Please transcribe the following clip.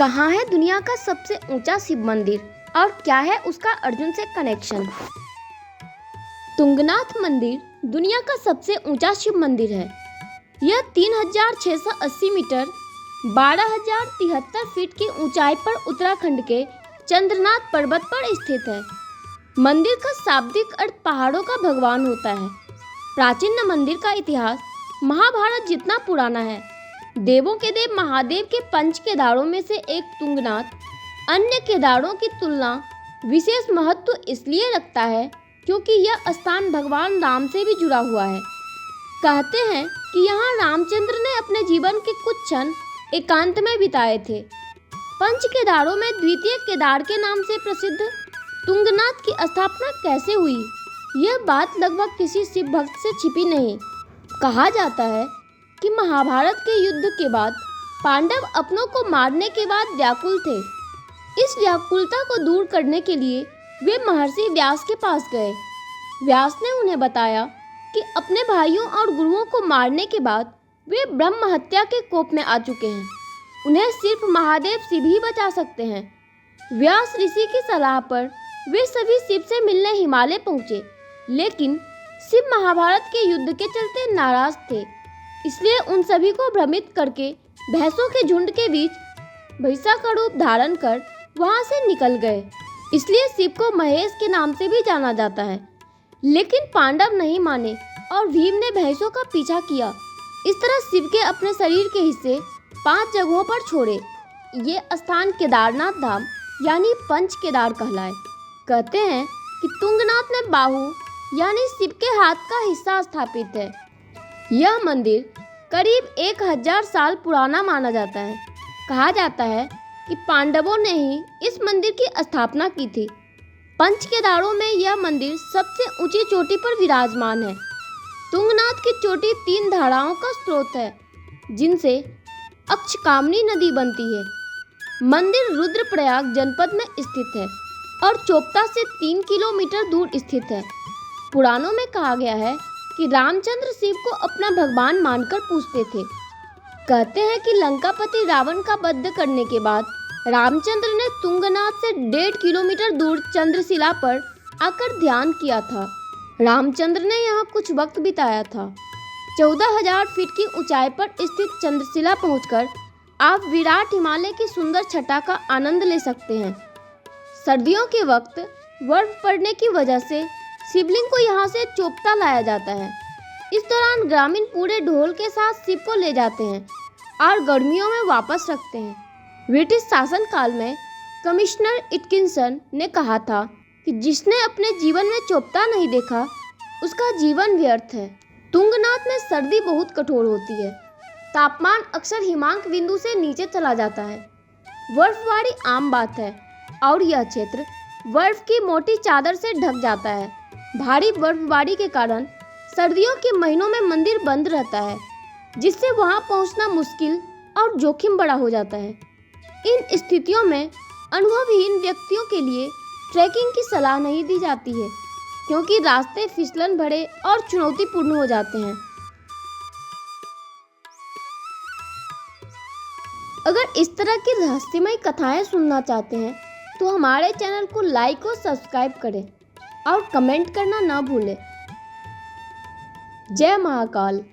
कहाँ है दुनिया का सबसे ऊंचा शिव मंदिर और क्या है उसका अर्जुन से कनेक्शन। तुंगनाथ मंदिर दुनिया का सबसे ऊंचा शिव मंदिर है। यह 3680 मीटर 12,073 फीट की ऊंचाई पर उत्तराखंड के चंद्रनाथ पर्वत पर स्थित है। मंदिर का शाब्दिक अर्थ पहाड़ों का भगवान होता है। प्राचीन मंदिर का इतिहास महाभारत जितना पुराना है। देवों के देव महादेव के पंच केदारों में से एक तुंगनाथ अन्य केदारों की तुलना विशेष महत्व इसलिए रखता है क्योंकि यह स्थान भगवान राम से भी जुड़ा हुआ है। कहते हैं कि यहाँ रामचंद्र ने अपने जीवन के कुछ क्षण एकांत में बिताए थे। पंच केदारों में द्वितीय केदार के नाम से प्रसिद्ध तुंगनाथ की स्थापना कैसे हुई, यह बात लगभग किसी शिव भक्त से छिपी नहीं। कहा जाता है कि महाभारत के युद्ध के बाद पांडव अपनों को मारने के बाद व्याकुल थे। इस व्याकुलता को दूर करने के लिए वे महर्षि व्यास के पास गए। व्यास ने उन्हें बताया कि अपने भाइयों और गुरुओं को मारने के बाद वे ब्रह्म हत्या के कोप में आ चुके हैं। उन्हें सिर्फ महादेव शिव ही बचा सकते हैं। व्यास ऋषि की सलाह पर वे सभी शिव से मिलने हिमालय पहुंचे, लेकिन शिव महाभारत के युद्ध के चलते नाराज थे। इसलिए उन सभी को भ्रमित करके भैंसों के झुंड के बीच भैंसा का रूप धारण कर वहां से निकल गए। इसलिए शिव को महेश के नाम से भी जाना जाता है। लेकिन पांडव नहीं माने और भीम ने भैंसों का पीछा किया। इस तरह शिव के अपने शरीर के हिस्से 5 जगहों पर छोड़े। ये स्थान केदारनाथ धाम यानी पंच केदार कहलाए। कहते हैं कि तुंगनाथ में बाहु यानी शिव के हाथ का हिस्सा स्थापित है। यह मंदिर करीब 1000 साल पुराना माना जाता है। कहा जाता है कि पांडवों ने ही इस मंदिर की स्थापना की थी। पंच केदारों में यह मंदिर सबसे ऊंची चोटी पर विराजमान है। तुंगनाथ की चोटी 3 धाराओं का स्रोत है, जिनसे अक्षकामनी नदी बनती है। मंदिर रुद्रप्रयाग जनपद में स्थित है और चोपता से 3 किलोमीटर दूर स्थित है। पुराणों में कहा गया है कि रामचंद्र शिव को अपना भगवान मानकर पूजते थे। कहते हैं कि लंकापति रावण का वध करने के बाद रामचंद्र ने तुंगनाथ से 1.5 किलोमीटर दूर चंद्रशिला पर आकर ध्यान किया था। रामचंद्र ने यहाँ कुछ वक्त बिताया था। 14,000 फीट की ऊंचाई पर स्थित चंद्रशिला पहुंचकर आप विराट हिमालय की सुंदर छटा का आनंद ले सकते हैं। सर्दियों के वक्त बर्फ पड़ने की वजह से शिवलिंग को यहाँ से चोपता लाया जाता है। इस दौरान ग्रामीण पूरे ढोल के साथ शिव को ले जाते हैं और गर्मियों में वापस रखते हैं। ब्रिटिश शासनकाल में कमिश्नर एटकिंसन ने कहा था कि जिसने अपने जीवन में चोपता नहीं देखा उसका जीवन व्यर्थ है। तुंगनाथ में सर्दी बहुत कठोर होती है। तापमान अक्सर हिमांक बिंदु से नीचे चला जाता है। बर्फबारी आम बात है और यह क्षेत्र बर्फ की मोटी चादर से ढक जाता है। भारी बर्फबारी के कारण सर्दियों के महीनों में मंदिर बंद रहता है, जिससे वहां पहुंचना मुश्किल और जोखिम बड़ा हो जाता है। इन स्थितियों में अनुभवहीन व्यक्तियों के लिए ट्रैकिंग की सलाह नहीं दी जाती है, क्योंकि रास्ते फिसलन भरे और चुनौतीपूर्ण हो जाते हैं। अगर इस तरह की रहस्यमय कथाएं सुनना चाहते हैं तो हमारे चैनल को लाइक और सब्सक्राइब करें और कमेंट करना ना भूलें। जय महाकाल।